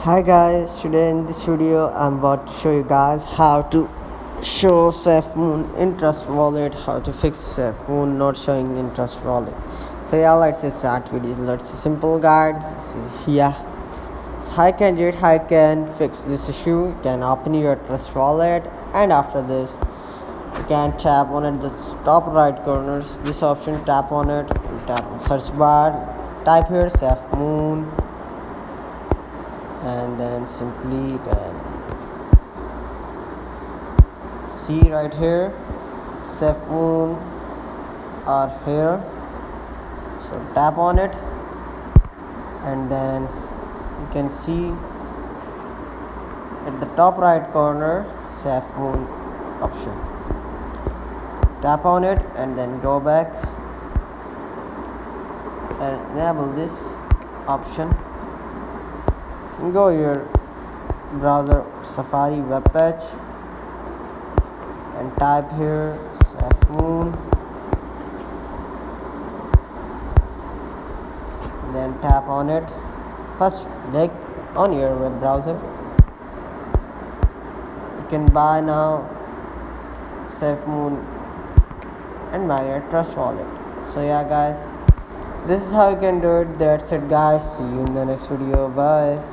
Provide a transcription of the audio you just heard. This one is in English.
Hi guys, today in this video I'm about to show you guys how to show Safemoon interest wallet, how to fix Safemoon not showing interest wallet. So yeah, let's start video. Let's simple guys. Yeah, so how I can fix this issue. You can open your trust wallet, and after this you can tap on it the top right corners this option, tap on it and tap on search bar, type here Safemoon, and then simply you can see right here Safemoon are here, so tap on it and then you can see at the top right corner Safemoon option, tap on it and then go back and enable this option. Go your browser Safari web page and type here Safemoon, then tap on it. First click on your web browser. You can buy now Safemoon and migrate trust wallet. So yeah guys, this is how you can do it. That's it guys, see you in the next video. Bye.